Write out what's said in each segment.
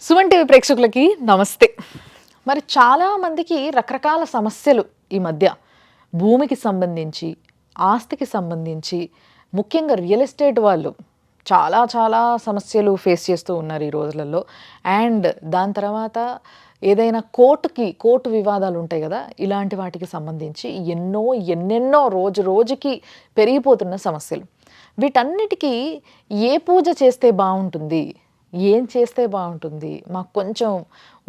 Suman TV ప్రేక్షకులకి నమస్తే. మరి చాలామందికి రకరకాల సమస్యలు ఈ మధ్య భూమికి సంబంధించి, ఆస్తికి సంబంధించి, ముఖ్యంగా రియల్ ఎస్టేట్ వాళ్ళు చాలా చాలా సమస్యలు ఫేస్ చేస్తూ ఉన్నారు ఈ రోజులలో. అండ్ దాని తర్వాత ఏదైనా కోర్టు వివాదాలు ఉంటాయి కదా, ఇలాంటి వాటికి సంబంధించి ఎన్నెన్నో రోజు రోజుకి పెరిగిపోతున్న సమస్యలు. వీటన్నిటికీ ఏ పూజ చేస్తే బాగుంటుంది, ఏం చేస్తే బాగుంటుంది, మాకు కొంచెం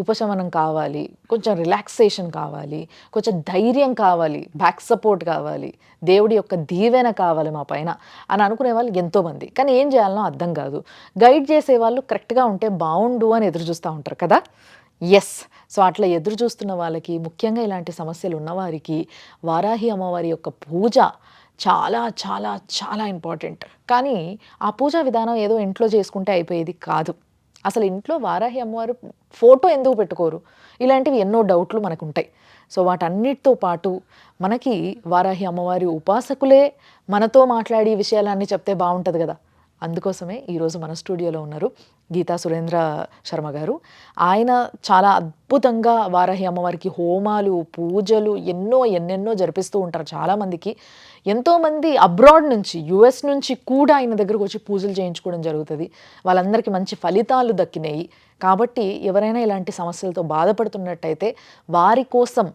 ఉపశమనం కావాలి, కొంచెం రిలాక్సేషన్ కావాలి, కొంచెం ధైర్యం కావాలి, బ్యాక్ సపోర్ట్ కావాలి, దేవుడి యొక్క దీవెన కావాలి మా పైన అని అనుకునే వాళ్ళు ఎంతోమంది. కానీ ఏం చేయాలనో అర్థం కాదు. గైడ్ చేసేవాళ్ళు కరెక్ట్గా ఉంటే బాగుండు అని ఎదురు చూస్తూ ఉంటారు కదా. ఎస్, సో అట్లా ఎదురు చూస్తున్న వాళ్ళకి, ముఖ్యంగా ఇలాంటి సమస్యలు ఉన్నవారికి వారాహి అమ్మవారి యొక్క పూజ చాలా చాలా చాలా ఇంపార్టెంట్. కానీ ఆ పూజా విధానం ఏదో ఇంట్లో చేసుకుంటే అయిపోయేది కాదు. అసలు ఇంట్లో వారాహి అమ్మవారు ఫోటో ఎందుకు పెట్టుకోరు? ఇలాంటివి ఎన్నో డౌట్లు మనకు ఉంటాయి. సో వాటన్నిటితో పాటు మనకి వారాహి అమ్మవారి ఉపాసకులే మనతో మాట్లాడి విషయాలన్నీ చెప్తే బాగుంటుంది కదా. అందుకోసమే ఈరోజు మన స్టూడియోలో ఉన్నారు గీతా సురేంద్ర శర్మ గారు. ఆయన చాలా అద్భుతంగా వారాహి అమ్మవారికి హోమాలు, పూజలు ఎన్నెన్నో జరిపిస్తూ ఉంటారు. చాలామందికి, ఎంతోమంది అబ్రాడ్ నుంచి, యుఎస్ నుంచి కూడా ఆయన దగ్గరకు వచ్చి పూజలు చేయించుకోవడం జరుగుతుంది. వాళ్ళందరికీ మంచి ఫలితాలు దక్కినాయి. కాబట్టి ఎవరైనా ఇలాంటి సమస్యలతో బాధపడుతున్నట్టయితే వారి కోసం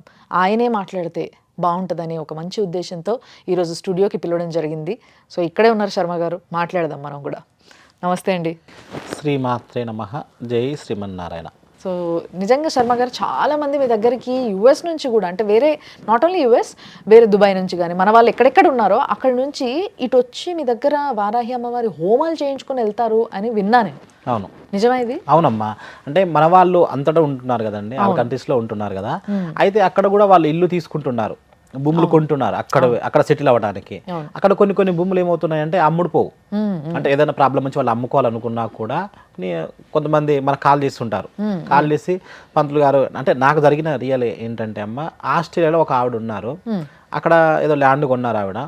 ఆయనే మాట్లాడితే బాగుంటుందనే ఒక మంచి ఉద్దేశంతో ఈరోజు స్టూడియోకి పిలవడం జరిగింది. సో ఇక్కడే ఉన్నారు శర్మ గారు, మాట్లాడదాం మనం కూడా. నమస్తే అండి. శ్రీమాత్రే నమః. జై శ్రీమన్నారాయణ. సో నిజంగా శర్మ గారు, చాలామంది మీ దగ్గరికి యుఎస్ నుంచి కూడా, అంటే వేరే నాట్ ఓన్లీ యుఎస్, వేరే దుబాయ్ నుంచి కానీ మన వాళ్ళు ఎక్కడెక్కడ ఉన్నారో అక్కడి నుంచి ఇటు వచ్చి మీ దగ్గర వారాహి అమ్మవారి హోమాలు చేయించుకొని వెళ్తారు అని విన్నా నేను. అవును, నిజమా ఇది? అవునమ్మా. అంటే మన వాళ్ళు అంతటా ఉంటున్నారు కదండి, ఆ కంట్రీస్లో ఉంటున్నారు కదా. అయితే అక్కడ కూడా వాళ్ళు ఇల్లు తీసుకుంటున్నారు, భూములు కొంటున్నారు అక్కడ సెటిల్ అవ్వడానికి. అక్కడ కొన్ని భూములు ఏమవుతున్నాయంటే అమ్ముడుపోవు. అంటే ఏదైనా ప్రాబ్లం వచ్చి వాళ్ళు అమ్ముకోవాలనుకున్నా కూడా కొంతమంది మనకు కాల్ చేస్తుంటారు. కాల్ చేసి, పంతులు గారు, అంటే నాకు జరిగిన రియల్ ఏంటంటే అమ్మ, ఆస్ట్రేలియాలో ఒక ఆవిడ ఉన్నారు. అక్కడ ఏదో ల్యాండ్ కొన్నారు ఆవిడ.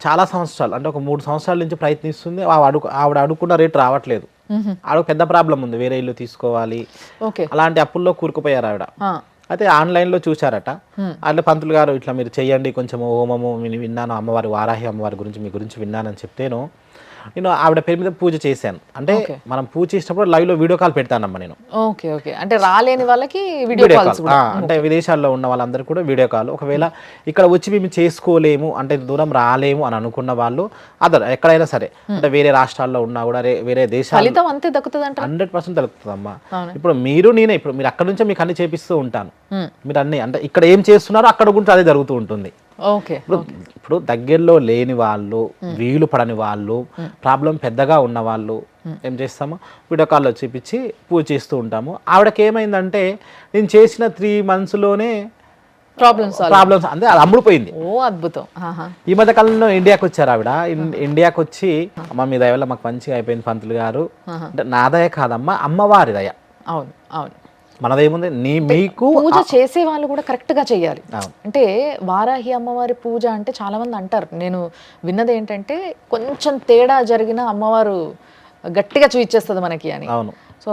చాలా సంవత్సరాలు, అంటే ఒక 3 సంవత్సరాల నుంచి ప్రయత్నిస్తుంది. ఆవిడ అడుగుకున్న రేట్ రావట్లేదు. ఆవిడ పెద్ద ప్రాబ్లం ఉంది, వేరే ఇల్లు తీసుకోవాలి, అలాంటి అప్పుల్లో కూరుకుపోయారు ఆవిడ. అయితే ఆన్లైన్లో చూశారట. అట్లా పంతులు గారు ఇట్లా మీరు చెయ్యండి కొంచెం హోమము, నేను విన్నాను అమ్మవారి, వారాహి అమ్మవారి గురించి, మీ గురించి విన్నానని చెప్తేను నేను ఆవిడ పేరు మీద పూజ చేశాను. అంటే మనం పూజ చేసినప్పుడు లైవ్లో వీడియో కాల్ పెడతానమ్మా నేను. ఓకే ఓకే, అంటే రాలేని వాళ్ళకి వీడియో కాల్, అంటే విదేశాల్లో ఉన్న వాళ్ళందరూ కూడా వీడియో కాల్. ఒకవేళ ఇక్కడ వచ్చి మేము చేసుకోలేము, అంటే దూరం రాలేము అని అనుకున్న వాళ్ళు ఎక్కడైనా సరే, అంటే వేరే రాష్ట్రాల్లో ఉన్నా కూడా, వేరే దేశాలు అంతే దక్కుతుంది, 100% దక్కుతుందమ్మా. ఇప్పుడు మీరు అక్కడ నుంచే మీకు అన్ని చేపిస్తూ ఉంటాను. మీరు అన్ని, అంటే ఇక్కడ ఏం చేస్తున్నారో అక్కడ గురించి అదే జరుగుతూ ఉంటుంది. ఇప్పుడు దగ్గరలో లేని వాళ్ళు, వీలు పడని వాళ్ళు, ప్రాబ్లం పెద్దగా ఉన్న వాళ్ళు ఏం చేస్తాము, వీడియో కాల్లో చూపించి పూజ చేస్తూ ఉంటాము. ఆవిడకి ఏమైందంటే, నేను చేసిన 3 monthsలోనే ప్రాబ్లమ్స్ అంటే అది అమ్ముడుపోయింది. అద్భుతం. ఈ మధ్య కాలంలో ఇండియాకి వచ్చారు ఆవిడ. ఇండియాకి వచ్చి, అమ్మ మీ దయ వల్ల మాకు మంచిగా అయిపోయింది పంతులు గారు. అంటే నా దయ కాదమ్మా, అమ్మవారి దయ. అవును అవును, మనదేముంది, మీకు పూజ చేసే వాళ్ళు కూడా కరెక్ట్ గా చేయాలి. అంటే వారాహి అమ్మవారి పూజ అంటే చాలా మంది అంటారు, నేను విన్నది ఏంటంటే కొంచెం తేడా జరిగిన అమ్మవారు గట్టిగా చూయించేస్తుంది మనకి అని. అవును. సో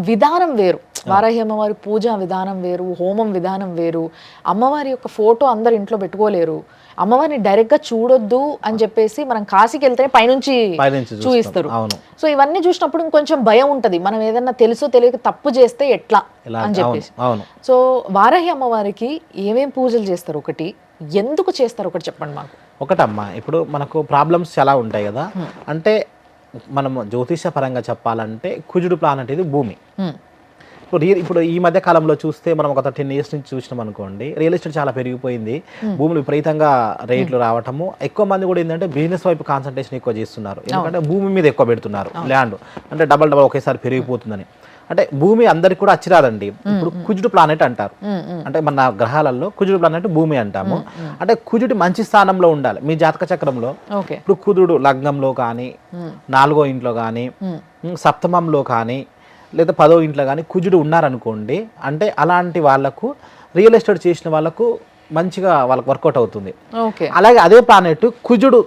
విధానం వేరు, వారాహి అమ్మవారి పూజ విధానం వేరు, హోమం విధానం వేరు. అమ్మవారి యొక్క ఫోటో అందరు ఇంట్లో పెట్టుకోలేరు. అమ్మవారిని డైరెక్ట్ గా చూడొద్దు అని చెప్పేసి మనం కాశీకి వెళ్తే పైనుంచి చూయిస్తారు. సో ఇవన్నీ చూసినప్పుడు ఇంకొంచెం భయం ఉంటది, మనం ఏదన్నా తెలుసో తెలియక తప్పు చేస్తే ఎట్లా అని చెప్పేసి. సో వారాహి అమ్మవారికి ఏమేం పూజలు చేస్తారు, ఒకటి ఎందుకు చేస్తారు, ఒకటి చెప్పండి మాకు. ఒకటమ్మా, ఇప్పుడు మనకు ప్రాబ్లమ్స్ చాలా ఉంటాయి కదా. అంటే మనం జ్యోతిష పరంగా చెప్పాలంటే కుజుడు ప్లానెట్ ఇది భూమి. ఇప్పుడు ఈ మధ్య కాలంలో చూస్తే మనం ఒక 10 years నుంచి చూసినాం అనుకోండి, రియల్ ఎస్టేట్ చాలా పెరిగిపోయింది. భూములు విపరీతంగా రేట్లు రావటము. ఎక్కువ మంది కూడా ఏంటంటే బిజినెస్ వైపు కాన్సన్ట్రేషన్ ఎక్కువ చేస్తున్నారు. ఎందుకంటే భూమి మీద ఎక్కువ పెడుతున్నారు, ల్యాండ్ అంటే డబల్ ఒకేసారి పెరిగిపోతుందని. అంటే భూమి అందరికి కూడా అచ్చిరాదండి. ఇప్పుడు కుజుడు ప్లానెట్ అంటారు, అంటే మన గ్రహాలలో కుజుడు ప్లానెట్ భూమి అంటాము. అంటే కుజుడి మంచి స్థానంలో ఉండాలి మీ జాతక చక్రంలో. ఇప్పుడు కుజుడు లగ్నంలో కానీ, 4వ ఇంట్లో కానీ, సప్తమంలో కానీ, లేదా 10వ ఇంట్లో కానీ కుజుడు ఉన్నారనుకోండి, అంటే అలాంటి వాళ్ళకు, రియల్ ఎస్టేట్ చేసిన వాళ్ళకు మంచిగా వాళ్ళకి వర్కౌట్ అవుతుంది. అలాగే అదే ప్లానెట్ కుజుడు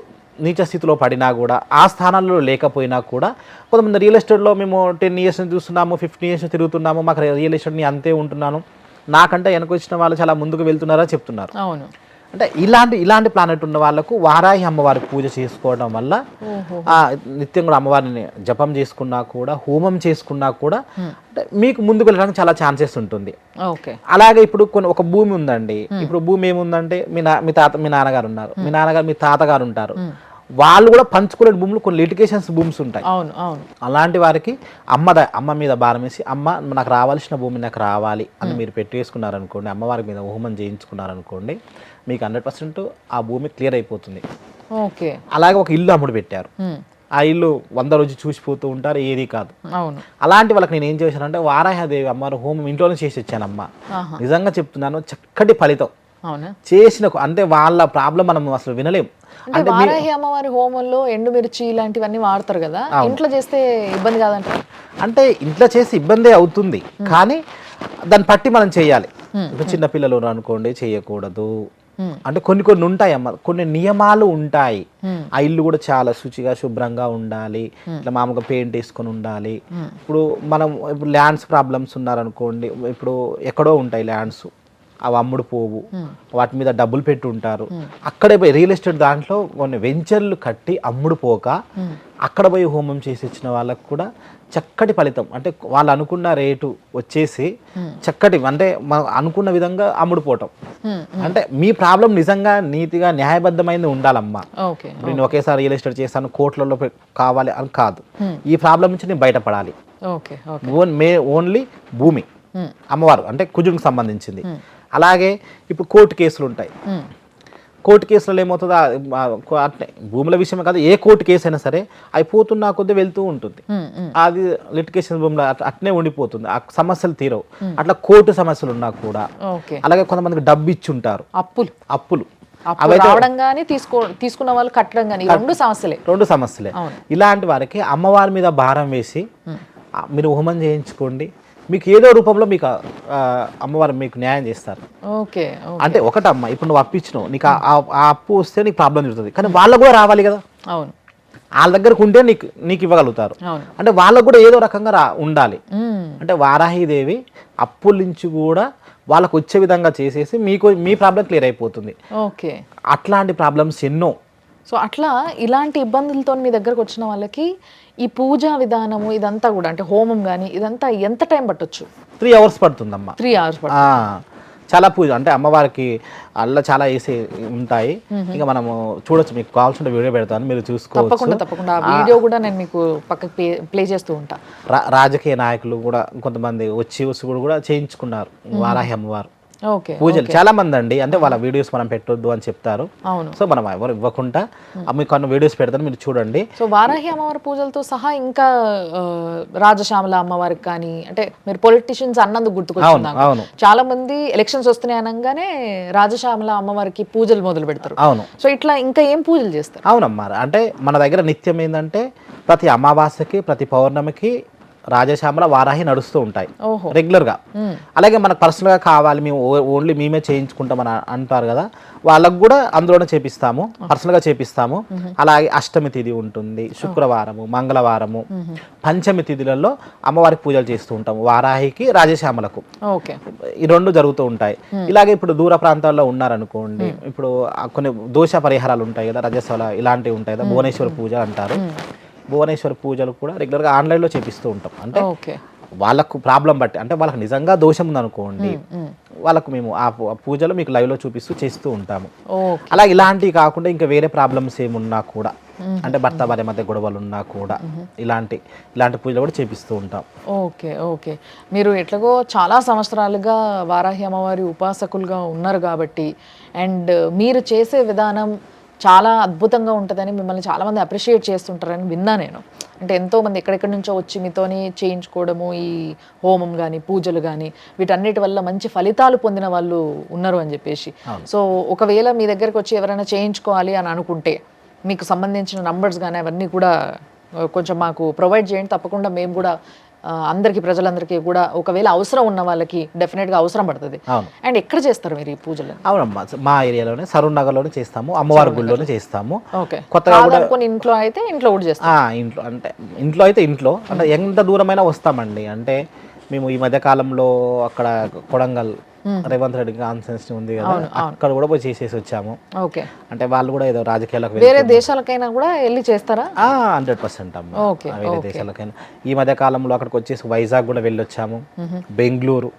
నీచ స్థితిలో పడినా కూడా ఆ స్థానాల్లో లేకపోయినా కూడా కొంతమంది రియల్ ఎస్టేట్లో మేము 10 years చూస్తున్నాము, 15 years తిరుగుతున్నాము, మాకు రియల్ ఎస్టేట్ని అంతే ఉంటున్నాను, నాకంటే వెనక వచ్చిన వాళ్ళు చాలా ముందుకు వెళ్తున్నారని చెప్తున్నారు. అవును. అంటే ఇలాంటి ప్లానెట్ ఉన్న వాళ్ళకు వారాహి అమ్మవారి పూజ చేసుకోవడం వల్ల నిత్యం కూడా అమ్మవారిని జపం చేసుకున్నా కూడా, హోమం చేసుకున్నా కూడా అంటే మీకు ముందుకు వెళ్ళడానికి చాలా ఛాన్సెస్ ఉంటుంది. అలాగే ఇప్పుడు ఒక భూమి ఉందండి. ఇప్పుడు భూమి ఏముందంటే మీ నాన్నగారు ఉన్నారు, మీ తాతగారు ఉంటారు, వాళ్ళు కూడా పంచుకునే భూములు కొన్ని లిటిగేషన్స్ భూమ్స్ ఉంటాయి. అలాంటి వారికి అమ్మ మీద భారం వేసి, అమ్మ నాకు రావాల్సిన భూమి నాకు రావాలి అని మీరు పెట్టేసుకున్నారనుకోండి, అమ్మవారి మీద హోమం చేయించుకున్నారనుకోండి, మీకు 100% ఆ భూమి క్లియర్ అయిపోతుంది. అలాగే ఒక ఇల్లు అమ్ముడు పెట్టారు, ఆ ఇల్లు 100 రోజు చూసిపోతూ ఉంటారు, ఏది కాదు. అలాంటి వాళ్ళకి నేను ఏం చేశానంటే వారాహదేవి అమ్మవారి హోమం ఇంట్లోనే చేసి వచ్చానమ్మా. నిజంగా చెప్తున్నాను, చక్కటి ఫలితం చేసిన. అంటే వాళ్ళ ప్రాబ్లం మనం అసలు వినలేం. అంటే వారాహి అమ్మవారి హోమంలో ఎండుమిర్చి ఇలాంటివన్నీ వాడతారు కదా, ఇంట్లో చేస్తే ఇబ్బంది కాదంటారు? అంటే ఇంట్లో చేసి ఇబ్బందే అవుతుంది, కానీ దాన్ని పట్టి మనం చేయాలి. ఇప్పుడు చిన్న పిల్లలు అనుకోండి, చేయకూడదు అంటే కొన్ని ఉంటాయి అమ్మ, కొన్ని నియమాలు ఉంటాయి. ఆ ఇల్లు కూడా చాలా శుచిగా శుభ్రంగా ఉండాలి, ఇట్లా మామూలుగా పెయింట్ వేసుకొని ఉండాలి. ఇప్పుడు ల్యాండ్స్ ప్రాబ్లమ్స్ ఉన్నారనుకోండి, ఇప్పుడు ఎక్కడో ఉంటాయి ల్యాండ్స్, అవి అమ్ముడు పోవు, వాటి మీద డబ్బులు పెట్టి ఉంటారు. అక్కడే పోయి రియల్ ఎస్టేట్ దాంట్లో కొన్ని వెంచర్లు కట్టి అమ్ముడు పోక అక్కడ పోయి హోమం చేసి ఇచ్చిన వాళ్ళకు కూడా చక్కటి ఫలితం. అంటే వాళ్ళు అనుకున్న రేటు వచ్చేసి చక్కటి, అంటే అనుకున్న విధంగా అమ్ముడుపోవటం. అంటే మీ ప్రాబ్లం నిజంగా నీతిగా న్యాయబద్ధమైనది ఉండాలమ్మా. నేను ఒకేసారి రియల్ ఎస్టేట్ చేస్తాను, కోట్లలో కావాలి అని కాదు. ఈ ప్రాబ్లం నుంచి నేను బయటపడాలి. ఓన్లీ భూమి అమ్మవారు అంటే కుజుడికి సంబంధించింది. అలాగే ఇప్పుడు కోర్టు కేసులు ఉంటాయి. కోర్టు కేసులలో ఏమవుతుందో అట్నే భూముల విషయమే కాదు, ఏ కోర్టు కేసు అయినా సరే అయిపోతున్నా కొద్దీ వెళ్తూ ఉంటుంది. అది లిటిగేషన్ భూమిలో అట్నే ఉండిపోతుంది, ఆ సమస్యలు తీరవు. అట్లా కోర్టు సమస్యలు ఉన్నా కూడా, అలాగే కొంతమందికి డబ్బు ఇచ్చి ఉంటారు, అప్పులు తీసుకున్న వాళ్ళు కట్టడం కానీ, రెండు సమస్యలే. ఇలాంటి వారికి అమ్మవారి మీద భారం వేసి మీరు హోమం చేయించుకోండి, మీకు ఏదో రూపంలో మీకు అమ్మవారు మీకు న్యాయం చేస్తారు. అంటే ఒకటమ్మ, ఇప్పుడు నువ్వు అప్పిచ్చినావు, నీకు ఆ అప్పు వస్తే నీకు ప్రాబ్లం జరుగుతుంది, కానీ వాళ్ళకు కూడా రావాలి కదా. వాళ్ళ దగ్గరకు ఉంటే నీకు ఇవ్వగలుగుతారు. అంటే వాళ్ళకు కూడా ఏదో రకంగా ఉండాలి. అంటే వారాహిదేవి అప్పుల నుంచి కూడా వాళ్ళకు వచ్చే విధంగా చేసేసి మీ ప్రాబ్లం క్లియర్ అయిపోతుంది. అట్లాంటి ప్రాబ్లమ్స్ ఎన్నో. సో అట్లా ఇలాంటి ఇబ్బందులతో మీ దగ్గరకు వచ్చిన వాళ్ళకి ఈ పూజా విధానము ఇదంతా కూడా, అంటే హోమం కానీ ఇదంతా ఎంత టైం పట్టొచ్చు? 3 hours పడుతుందమ్మా. 3 hours చాలా పూజ అంటే అమ్మవారికి అల్ల చాలా వేసి ఉంటాయి. ఇంకా మనము చూడొచ్చు, మీకు కావాల్సిన వీడియో పెడతాను, మీరు చూసుకోవచ్చు. తప్పకుండా ఆ వీడియో కూడా నేను మీకు పక్కకి ప్లే చేస్తూ ఉంటా. రాజకీయ నాయకులు కూడా కొంతమంది వచ్చి కూడా చేయించుకున్నారు వారాహి అమ్మవారు పూజలు. చాలా మంది అండి, అంటే వాళ్ళ వీడియోస్ మనం పెట్టొద్దు అని చెప్తారు. సో మనం ఎవరు ఇవ్వకుండా మీకు కొన్ని వీడియోస్ పెడతాను, మీరు చూడండి. సో వారాహి అమ్మవారి పూజలతో సహా ఇంకా రాజశ్యామల అమ్మవారికి కానీ, అంటే మీరు పొలిటీషియన్స్ అన్నందుకు గుర్తుకొచ్చింది. చాలా మంది ఎలక్షన్స్ వస్తున్నాయి అనగానే రాజశ్యామల అమ్మవారికి పూజలు మొదలు పెడతారు. సో ఇట్లా ఇంకా ఏం పూజలు చేస్తారు? అవునమ్మా, అంటే మన దగ్గర నిత్యం ఏంటంటే ప్రతి అమావాస్యకి ప్రతి పౌర్ణమికి రాజశ్యామల వారాహి నడుస్తూ ఉంటాయి రెగ్యులర్గా. అలాగే మనకు పర్సనల్గా కావాలి, మేము ఓన్లీ మేమే చేయించుకుంటామని అంటారు కదా, వాళ్ళకు కూడా అందులోనే చేపిస్తాము, పర్సనల్గా చేపిస్తాము. అలాగే అష్టమి తిథి ఉంటుంది, శుక్రవారము, మంగళవారము, పంచమి తిథులలో అమ్మవారికి పూజలు చేస్తూ ఉంటాము, వారాహికి రాజశ్యామలకు. ఈ 2 జరుగుతూ ఉంటాయి. ఇలాగే ఇప్పుడు దూర ప్రాంతాల్లో ఉన్నారనుకోండి, ఇప్పుడు కొన్ని దోష పరిహారాలు ఉంటాయి కదా, రజస్వల ఇలాంటివి ఉంటాయి కదా, భువనేశ్వర పూజ అంటారు. భువనేశ్వర పూజలు కూడా రెగ్యులర్గా ఆన్లైన్లో చేపిస్తూ ఉంటాం. అంటే వాళ్ళకు ప్రాబ్లం బట్టి, అంటే వాళ్ళకి నిజంగా దోషం ఉందనుకోండి, వాళ్ళకు మేము ఆ పూజలు మీకు లైవ్లో చూపిస్తూ చేస్తూ ఉంటాము. అలా ఇలాంటివి కాకుండా ఇంకా వేరే ప్రాబ్లమ్స్ ఏమున్నా కూడా, అంటే భర్త భార్య మధ్య గొడవలు ఉన్నా కూడా ఇలాంటి పూజలు కూడా చేపిస్తూ ఉంటాం. ఓకే మీరు ఎట్లాగో చాలా సంవత్సరాలుగా వారాహి అమ్మవారి ఉపాసకులుగా ఉన్నారు కాబట్టి, అండ్ మీరు చేసే విధానం చాలా అద్భుతంగా ఉంటుందని మిమ్మల్ని చాలామంది అప్రిషియేట్ చేస్తుంటారని విన్నా నేను. అంటే ఎంతోమంది ఎక్కడెక్కడి నుంచో వచ్చి మీతోని చేయించుకోవడము, ఈ హోమం కానీ పూజలు కానీ వీటన్నిటి వల్ల మంచి ఫలితాలు పొందిన వాళ్ళు ఉన్నారు అని చెప్పేసి. సో ఒకవేళ మీ దగ్గరకు వచ్చి ఎవరైనా చేయించుకోవాలి అని అనుకుంటే మీకు సంబంధించిన నంబర్స్ కానీ అవన్నీ కూడా కొంచెం మాకు ప్రొవైడ్ చేయండి. తప్పకుండా మేము కూడా అందరికీ ప్రజలందరికీ కూడా ఒకవేళ అవసరం ఉన్న వాళ్ళకి డెఫినెట్గా అవసరం పడుతుంది. అవును. అండ్ ఎక్కడ చేస్తారు మీరు ఈ పూజలు? అవునమ్మా, మా ఏరియాలోనే సరూర్ నగర్లోనే చేస్తాము, అమ్మవారి గుడిలోనే చేస్తాము. ఓకే. కొత్తగా కూడా కొన్ని ఇంట్లో అయితే ఇంట్లో కూడా చేస్తారు. ఇంట్లో అంటే ఇంట్లో అయితే ఇంట్లో అంటే ఎంత దూరమైనా వస్తామండి. అంటే మేము ఈ మధ్య కాలంలో అక్కడ కొడంగల్ రేవంత్ రెడ్డి కాన్ఫరెన్స్ ఉంది కదా, అక్కడ కూడా పోయి చేసేసి వచ్చాము. ఓకే. అంటే వాళ్ళు కూడా ఏదో రాజకీయాలకు వేరే దేశాలకైనా కూడా వెళ్ళి చేస్తారా? 100% అమ్మ. ఓకే. వేరే దేశాలకైనా ఈ మధ్య కాలంలో అక్కడికి వచ్చేసి వైజాగ్ కూడా వెళ్ళొచ్చాము, బెంగళూరు.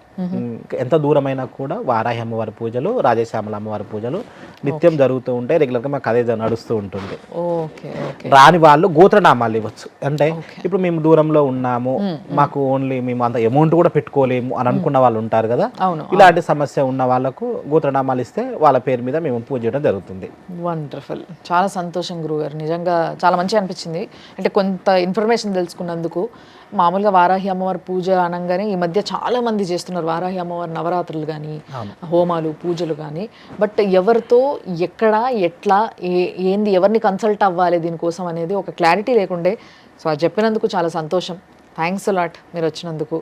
ఎంత దూరమైనా కూడా వారాహి అమ్మవారి పూజలు, రాజశ్యామల అమ్మవారి పూజలు నిత్యం జరుగుతూ ఉంటాయి. రెగ్యులర్గా మాకు అదే నడుస్తూ ఉంటుంది. ఓకే. ఓకే. రాని వాళ్ళు గోత్రనామాలు ఇవ్వచ్చు. అంటే ఇప్పుడు మేము దూరంలో ఉన్నాము, మాకు ఓన్లీ మేము అంత అమౌంట్ కూడా పెట్టుకోలేము అని అనుకున్న వాళ్ళు ఉంటారు కదా, ఇలాంటి సమస్య ఉన్న వాళ్ళకు గోత్రనామాలు ఇస్తే వాళ్ళ పేరు మీద మేము పూజ చేయడం జరుగుతుంది. వండర్ఫుల్. చాలా సంతోషం గురుగారు, నిజంగా చాలా మంచిగా అనిపించింది. అంటే కొంత ఇన్ఫర్మేషన్ తెలుసుకున్నందుకు. మామూలుగా వారాహి అమ్మవారి పూజ అనగానే ఈ మధ్య చాలా మంది చేస్తున్నారు వారాహి అమ్మవారి నవరాత్రులు కానీ, హోమాలు, పూజలు కానీ. బట్ ఎవరితో, ఎక్కడ, ఎట్లా, ఏంది, ఎవరిని కన్సల్ట్ అవ్వాలి దీనికోసం అనేది ఒక క్లారిటీ లేకుండే. సో అది చెప్పినందుకు చాలా సంతోషం. థ్యాంక్స్ లాట్ మీరు వచ్చినందుకు.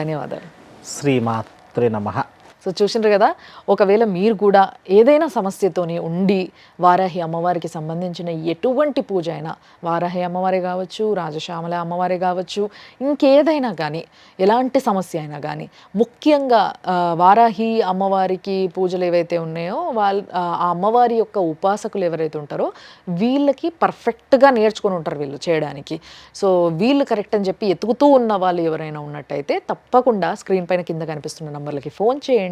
ధన్యవాదాలు. శ్రీమాత్రే నమః. సో చూసిండ్రు కదా, ఒకవేళ మీరు కూడా ఏదైనా సమస్యతోని ఉండి వారాహి అమ్మవారికి సంబంధించిన ఎటువంటి పూజ అయినా, వారాహి అమ్మవారే కావచ్చు, రాజశ్యామల అమ్మవారే కావచ్చు, ఇంకేదైనా కానీ, ఎలాంటి సమస్య అయినా కానీ, ముఖ్యంగా వారాహి అమ్మవారికి పూజలు ఏవైతే ఉన్నాయో ఆ అమ్మవారి యొక్క ఉపాసకులు ఎవరైతే ఉంటారో వీళ్ళకి పర్ఫెక్ట్గా నేర్చుకొని ఉంటారు వీళ్ళు చేయడానికి. సో వీళ్ళు కరెక్ట్ అని చెప్పి ఎతుకుతూ ఉన్న వాళ్ళు ఎవరైనా ఉన్నట్టయితే తప్పకుండా స్క్రీన్ పైన కింద కనిపిస్తున్న నంబర్లకి ఫోన్ చేయండి,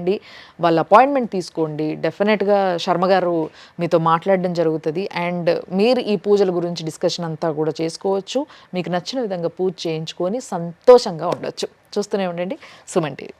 వాళ్ళ అపాయింట్మెంట్ తీసుకోండి. డెఫినెట్గా శర్మ గారు మీతో మాట్లాడడం జరుగుతుంది. అండ్ మీరు ఈ పూజల గురించి డిస్కషన్ అంతా కూడా చేసుకోవచ్చు. మీకు నచ్చిన విధంగా పూజ చేయించుకొని సంతోషంగా ఉండొచ్చు. చూస్తూనే ఉండండి సుమన్ టీవీ.